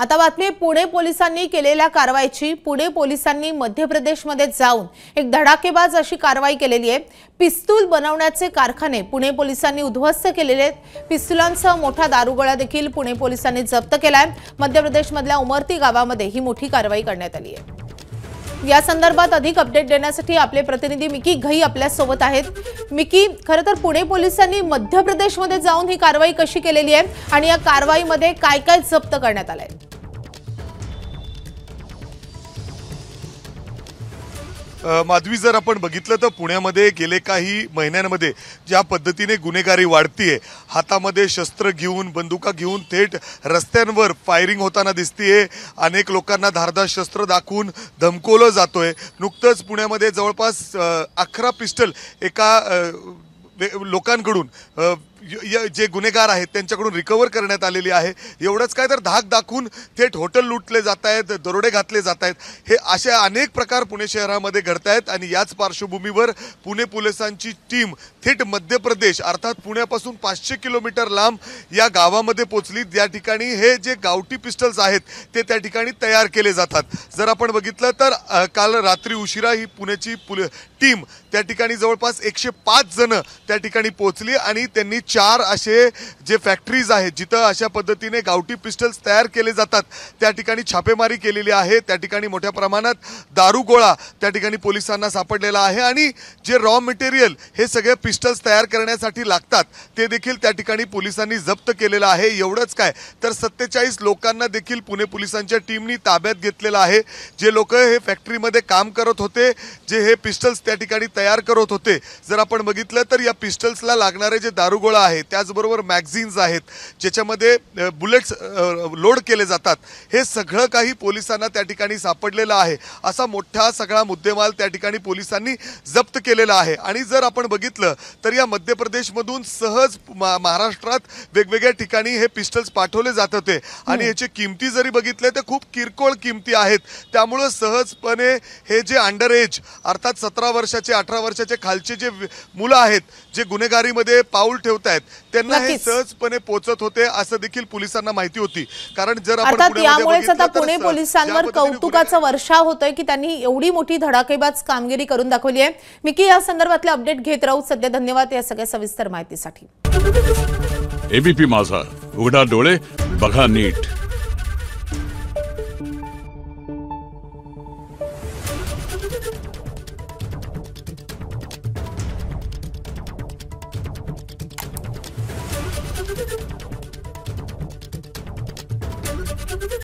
आता बातमी पुणे पोलिसांनी केलेल्या कारवाईची। पुणे पोलिसांनी मध्य प्रदेशमध्ये जाऊन एक धडाकेबाज अशी कारवाई केलेली आहे। पिस्तूल बनवण्याचे कारखाने पुणे पोलिसांनी उद्ध्वस्त केलेले आहेत। पिस्तुलांसह मोठा दारुगोळा देखील पुणे पोलिसांनी जप्त केलाय। मध्य प्रदेशमधल्या उमरती गावामध्ये ही मोठी कारवाई करण्यात आली आहे। या संदर्भात अधिक अपडेट देण्यासाठी आपले प्रतिनिधी मिकी घई आपल्या सोबत आहेत। मिकी, खरं तर पुणे पोलिसांनी मध्य प्रदेशमध्ये जाऊन ही कारवाई कशी केलेली आहे आणि या कारवाईमध्ये काय काय जप्त करण्यात आले? माधवी, जर आपण बघितलं तर पुण्यामध्ये गेले काही महिन्यांमध्ये ज्या पद्धतीने गुन्हेगारी वाढतीये, हातामध्ये शस्त्र घेऊन बंदुका घेऊन थेट रस्त्यांवर फायरिंग होताना दिसतीये। अनेक लोकांना धारदार शस्त्र दाखवून धमकवलं जातोय। नुकतंच पुण्यामध्ये जवळपास 11 पिस्टल एका लोकांकडून जे गुन्हेगार आहेत त्यांच्याकडून रिकव्हर करण्यात आलेली आहे। एवढंच काय तर धाक दाखवून थेट हॉटेल लुटले जात आहेत, दरोडे घातले जात आहेत। हे असे अनेक प्रकार पुणे शहरामध्ये घडत आहेत आणि याच पार्श्वभूमीवर पुणे पोलिसांची टीम थेट मध्य प्रदेश अर्थात पुण्यापासून 500 किलोमीटर लांब या गावामध्ये पोहोचली। या ठिकाणी हे जे गावठी पिस्टल्स आहेत ते त्या ठिकाणी तयार केले जातात। जर आपण बघितलं तर काल रात्री उशिरा ही पुण्याची टीम त्या ठिकाणी जवळपास 105 जण त्या ठिकाणी पोहोचली आणि त्यांनी 4 असे जे फॅक्टरीज आहेत जिथं अशा पद्धतीने गावठी पिस्टल्स तयार केले जातात त्या ठिकाणी छापेमारी केलेली आहे। त्या ठिकाणी मोठ्या प्रमाणात दारुगोळा त्या ठिकाणी पोलिसांना सापडलेला आहे आणि जे रॉ मटेरियल हे सगळे पिस्टल्स तयार करण्यासाठी लागतात ते देखील त्या ठिकाणी पोलिसांनी जप्त केलेलं आहे। एवढंच काय तर 47 लोकांना देखील पुणे पोलिसांच्या टीमनी ताब्यात घेतलेलं आहे। जे लोक हे फॅक्टरीमध्ये काम करत होते, जे हे पिस्टल्स त्या ठिकाणी तयार करत होते, जर आपण बघितलं तर या पिस्टल्सला लागणारे जे दारुगोळा आहे त्याचबरोबर मॅगझिन्स आहेत ज्याच्यामध्ये बुलेट्स लोड केले जातात, हे सगळं काही पोलिसांना त्या ठिकाणी सापडलेलं आहे। असा मोठा सगळा मुद्देमाल त्या ठिकाणी पोलिसांनी जप्त केलेला आहे। आणि जर आपण बघितलं तर या मध्य प्रदेशमधून सहज महाराष्ट्रात वेगवेगळ्या ठिकाणी हे पिस्टल्स पाठवले जात होते आणि याची किमती जरी बघितले तर खूप किरकोळ किमती आहेत। त्यामुळे सहजपणे हे जे अंडर एज अर्थात 17 वर्षाचे 18 वर्षाचे खालचे जे मुलं आहेत जे गुन्हेगारीमध्ये पाऊल ठेवतायत त्यांना हे सहजपणे पोहोचत होते असं देखील पोलिसांना माहिती होती। कारण जर आपण यामुळेच आता पुणे पोलिसांवर कौतुकाचा वर्षाव होतोय की त्यांनी एवढी मोठी धडाकेबाज कामगिरी करून दाखवली आहे। मिकी, या संदर्भातले अपडेट घेत राहू सध्या। धन्यवाद या सगळ्या सविस्तर माहितीसाठी। एबीपी माझा, उघडा डोळे बघा नीट।